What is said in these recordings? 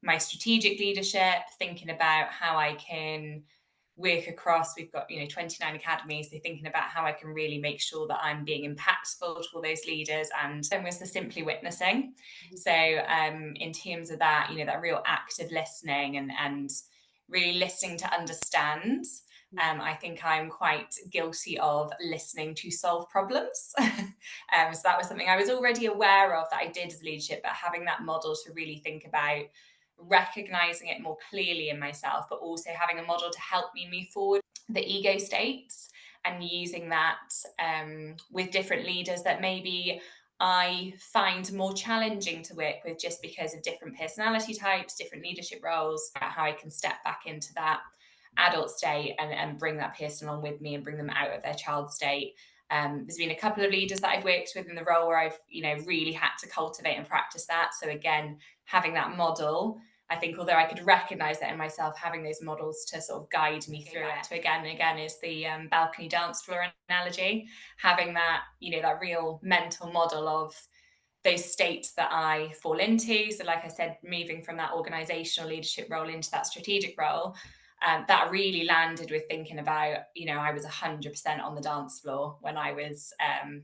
my strategic leadership, thinking about how I can work across, we've got 29 academies, so thinking about how I can really make sure that I'm being impactful to all those leaders. And then was the simply witnessing. So in terms of that, that real active listening and really listening to understand. I think I'm quite guilty of listening to solve problems. So that was something I was already aware of that I did as leadership, but having that model to really think about recognizing it more clearly in myself, but also having a model to help me move forward the ego states and using that with different leaders that maybe I find more challenging to work with just because of different personality types, different leadership roles, how I can step back into that adult state and bring that person along with me and bring them out of their child state. There's been a couple of leaders that I've worked with in the role where I've, really had to cultivate and practice that. So again, having that model, I think, although I could recognize that in myself, having those models to sort of guide me through it. So again and again is the balcony dance floor analogy, having that, that real mental model of those states that I fall into. So like I said, moving from that organizational leadership role into that strategic role, that really landed with thinking about, I was 100% on the dance floor when I was,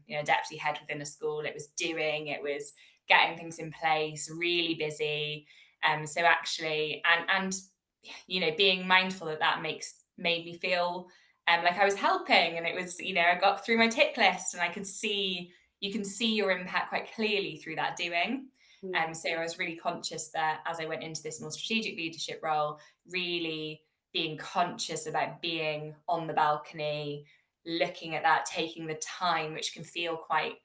deputy head within a school. It was getting things in place, really busy. So actually, and being mindful that made me feel like I was helping, and it was, I got through my tick list, and you can see your impact quite clearly through that doing. So I was really conscious that as I went into this more strategic leadership role, really being conscious about being on the balcony, looking at that, taking the time, which can feel quite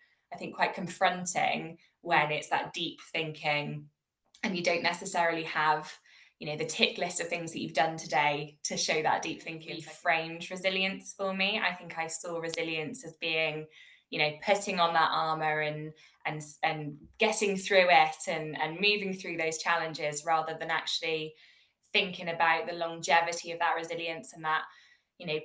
confronting when it's that deep thinking and you don't necessarily have the tick list of things that you've done today to show that deep thinking. Framed resilience for me. I think I saw resilience as being putting on that armor and getting through it and moving through those challenges, rather than actually thinking about the longevity of that resilience and that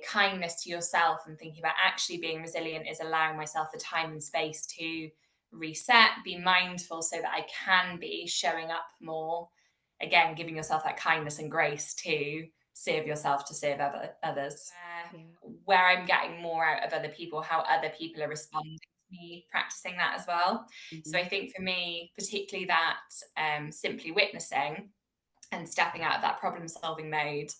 kindness to yourself, and thinking about actually being resilient is allowing myself the time and space to reset, be mindful so that I can be showing up more, again giving yourself that kindness and grace to serve yourself, to serve others. Where I'm getting more out of other people, how other people are responding to me practicing that as well. So I think for me, particularly that simply witnessing and stepping out of that problem solving mode,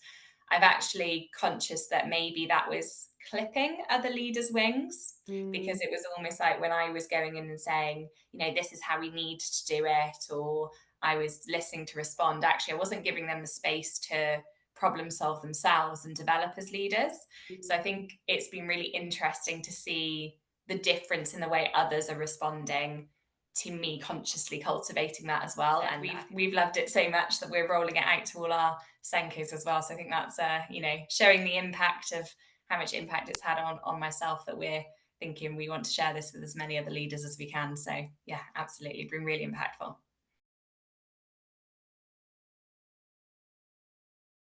I've actually conscious that maybe that was clipping other leaders' wings, because it was almost like when I was going in and saying, this is how we need to do it, or I was listening to respond, actually I wasn't giving them the space to problem solve themselves and develop as leaders. So I think it's been really interesting to see the difference in the way others are responding to me consciously cultivating that as well. And we've loved it so much that we're rolling it out to all our Senkos as well. So I think that's showing the impact of how much impact it's had on myself, that we're thinking we want to share this with as many other leaders as we can. So yeah, absolutely, been really impactful.